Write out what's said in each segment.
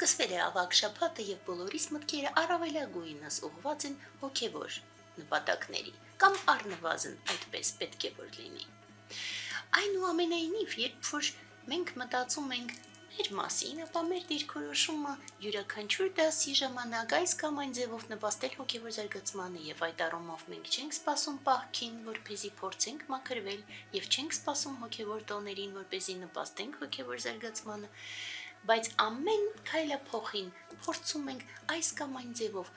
Սկսվել է ավագ շաբաթը եւ բոլորիս մտքերը առավելագույնս ուղղված են հոգեվոր նպատակների, կամ առնվազն այդպես պետք է որ լինի։ Այնուամենայնիվ, երբ որ մենք մտածում ենք մեր մասին, ապա մեր դիրքորոշումը յուրաքանչյուր դասի ժամանակ այս կամ այն ձևով նպաստել հոգեվոր զարգացմանը եւ այդ առումով մենք չենք սպասում պահքին, որպեսզի փորձենք մաքրվել եւ չենք սպասում հոգեվոր տոներին, որպեսզի նպաստենք հոգեվոր զարգացմանը, բայց ամեն քայլափոխին փորձում ենք այս կամ այն ձևով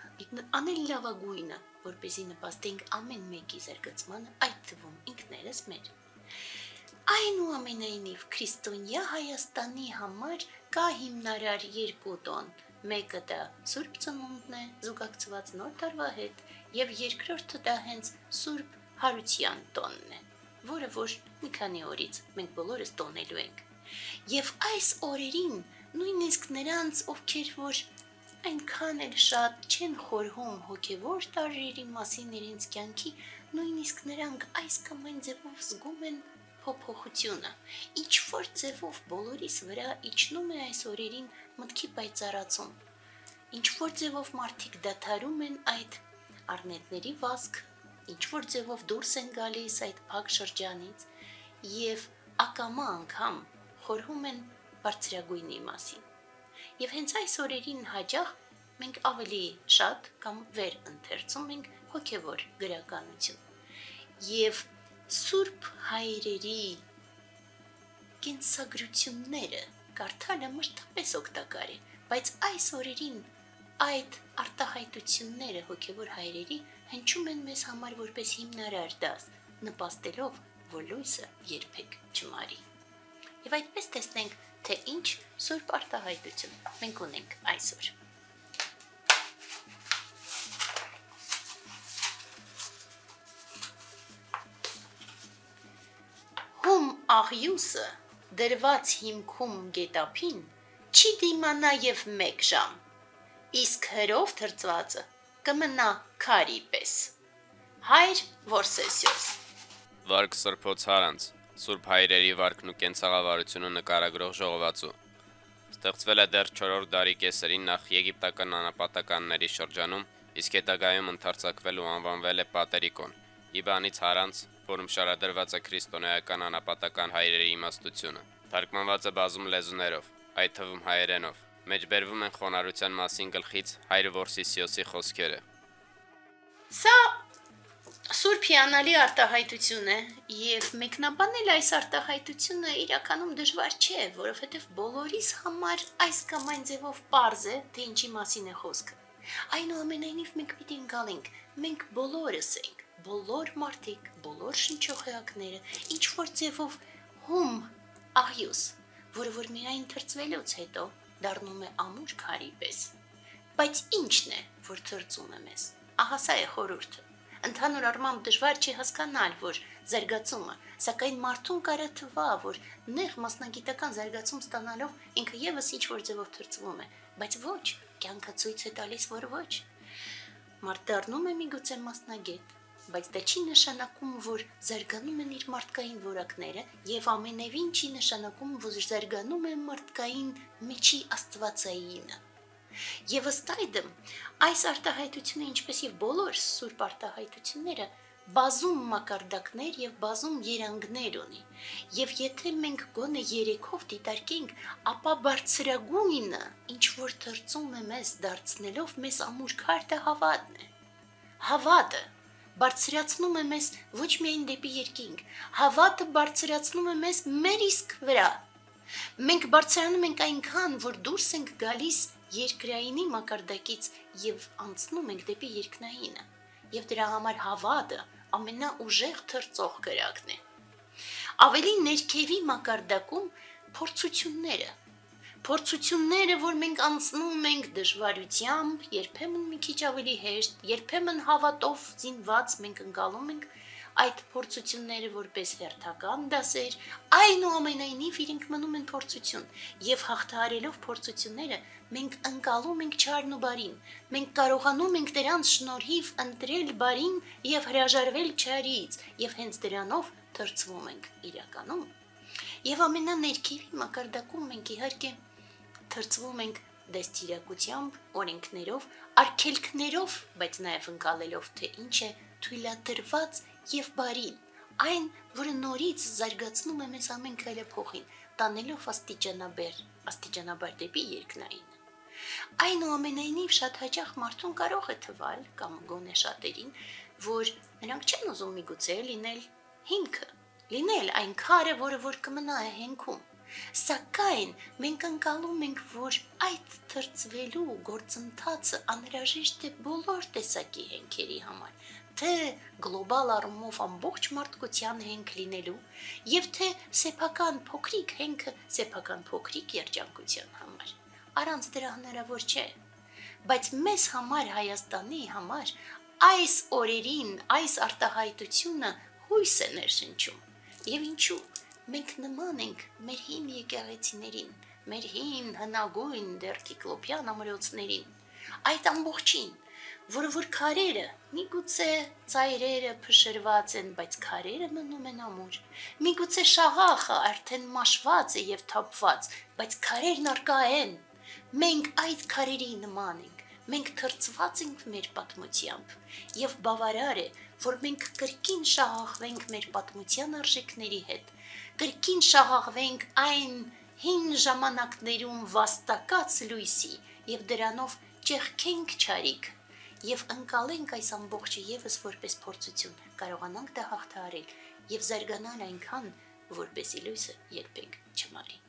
անել լավագույնը, որպեսզի նպաստենք ամեն մեկի զարգացմանը, այդ թվում ինքներս մեր։ Այնուամենայնիվ, քրիստոնյա Հայաստանի համար կա հիմնարար երկու տոն, մեկը դա Սուրբ Ծնունդն է, զուգակցված Նոր տարվա հետ, եւ երկրորդը դա հենց Սուրբ Հարության տոնն է, որը որ մի քանի օրից մենք բոլորս տոնելու ենք։ Եվ այս օրերին նույնիսկ նրանց, ովքեր որ այնքան էլ շատ չեն խորհում հոգևոր տարրերի մասին իրենց կյանքի, նույնիսկ նրանք այս կամ այն ձևով զգում են փոփոխությունը, ինչ որ ձևով բոլորիս վրա իջնում է այս օրերին մտքի պայծառացում, ինչ որ ձևով մարդիկ դադարում են այդ առնետների վազք, ինչ որ ձևով դուրս են գալիս այդ փակ շրջանից եւ ակամա անգամ խորհում են բարձրագույնի մասին։ Եվ հենց այս օրերին հաճախ մենք ավելի շատ կամ վեր ընթերցում ենք հոգևոր գրականություն։ Եվ Սուրբ հայրերի կենսագրությունները կարդալը մշտապես օգտակար է, բայց այս օրերին այդ արտահայտությունները հոգևոր հայրերի հնչում են մեզ համար որպես հիմնարար դաս, նպաստելով, որ լույսը երբեք չմարի։ Եվ այդպես տեսնենք, թե ինչ սուրբ արտահայտություն մենք ունենք այսօր։ Հում աղյուսը դրված հիմքում գետափին չի դիմանա եւ մեկ ժամ, իսկ հրով թրծվածը կմնա քարի պես։ Հայր Որսեսիոս։ Վարք Սրբոց Հարանց, Սուրբ հայրերի վարքն ու կենցաղավարությունը նկարագրող ժողովածու։ Ստեղծվել է դեռ 4-րդ դարի կեսերին նախ եգիպտական անապատականների շրջանում, իսկ հետագայում ընդարձակվել ու անվանվել է Պատերիկոն, Իբանից Հարանց, որում շարադրված է քրիստոնեական անապատական հայրերի իմաստությունը։ Թարգմանված է բազում լեզուներով, այդ թվում հայերենով։ Մեջբերվում են խոնարհության մասին գլխից հայր Որսիսիոսի խոսքերը։ Սա Սուրբ հիանալի արտահայտություն է, եւ մեկնաբանել այս արտահայտությունը իրականում դժվար չէ, որովհետեւ բոլորիս համար այս կամ այն ձևով պարզ է, թե ինչի մասին է խոսքը։ Այնուամենայնիվ մենք պիտի ընկալենք, մենք բոլորս ենք, բոլոր մարդիկ, բոլոր շնչողեակները, ինչ որ ձևով հում աղյուս, որը որ միայն թրծվելուց հետո դառնում է ամուր քարի պես։ Բայց ինչն է, որ թրծում է մեզ։ Ահա սա է խորհուրդը։ Ընդհանուր առմամբ դժվար չի հասկանալ, որ զարգացումը, սակայն մարդուն կարա թվա, որ նեղ մասնագիտական զարգացում ստանալով ինքը եւս ինչ-որ ձևով թրծվում է, բայց ոչ, կյանքը ցույց է տալիս, որ ոչ։ Մարդ դառնում է միգուցե մասնագետ, բայց դա չի նշանակում, որ զարգանում են իր մարդկային որակները եւ ամենևին չի նշանակում, որ զարգանում է մարդկային մեջի աստվածայինը։ Եվ ըստ այդմ, այս արտահայտությունը, ինչպես եւ բոլոր սուրբ արտահայտությունները, բազում մակարդակներ եւ բազում երանգներ ունի։ Եվ եթե մենք գոնե 3-ով դիտարկենք, ապա բարձրագույնը, ինչ որ թրծում է մեզ դարձնելով մեզ ամուր քար, դա հավատն է։ Հավատը բարձրացնում է մեզ ոչ միայն դեպի երկինք, հավատը բարձրացնում է մեզ մեր իսկ վրա։ Մենք բարձրանում ենք այնքան, որ դուրս ենք գալիս երկրայինի մակարդակից եւ անցնում ենք դեպի երկնայինը, եւ դրա համար հավատը ամենաուժեղ թրծող կրակն է։ Ավելի ներքևի մակարդակում փորձությունները, որ մենք անցնում ենք դժվարությամբ, երբեմն մի քիչ ավելի հեշտ, երբեմն հավատով զինված մենք ընկալում ենք այդ փորձությունները որպես հերթական դասեր, այնուամենայնիվ իրենք մնում են փորձություն, եւ հաղթահարելով փորձությունները մենք ընկալում ենք չարն ու բարին, մենք կարողանում ենք դրանց շնորհիվ ընտրել բարին եւ հրաժարվել չարից, եւ հենց դրանով թրծվում ենք իրականում։ Եվ ամենաներքևի մակարդակում մենք իհարկե թրծվում ենք դաստիարակությամբ, օրենքներով, արգելքներով, բայց նաև ընկալելով, թե ինչ է թույլատրված եւ բարին, այն, որը նորից զարգացնում է մեզ ամեն քայլափոխին, տանելով աստիճանաբար դեպի երկնային։ Այնուամենայնիվ շատ հաճախ մարդուն կարող է թվալ, կամ գոնե շատերին, որ նրանք չեն ուզում միգուցե լինել հիմքը, լինել այն քարը, որը որ կմնա է հենքում։ Սակայն մենք ընկալում ենք, որ այդ թրծվելու գործընթացը անհրաժեշտ է բոլոր տեսակի հենքերի համար, թե գլոբալ առումով ամբողջ մարդկության հենք լինելու, եւ թե սեփական փոքրիկ հենքը սեփական փոքրիկ երջանկության համար։ Առանց դրա հնարավոր չէ։ Բայց մեզ համար, Հայաստանի համար, այս օրերին, այս արտահայտությունը հույս է ներշնչում։ Եվ ինչու՞։ Մենք նման ենք մեր հին եկեղեցիներին, մեր հին հնագույն դեռ Կիկլոպյան ամրոցներին, այդ ամբողջին, որը որ քարերը, միգուցե ծայրերը փշրված են, բայց քարերը մնում են ամուր, միգուցե շաղախը արդեն մաշված է եւ թափված, բայց քարերն արկա են։ Մենք այդ քարերի նման ենք, մենք թրծված ենք մեր պատմությամբ, եւ բավարար է, որ մենք կրկին շաղախվենք մեր պատմության արժեքների հետ, կրկին շաղախվենք այն հին ժամանակներում վաստակած լույսի եւ դրանով ճեղքենք չարիք եւ ընկալենք այս ամբողջը եւս որպես փորձություն, կարողանանք դա հաղթահարել եւ զարգանալ այնքան, որպեսի լույսը երբեք չմարի։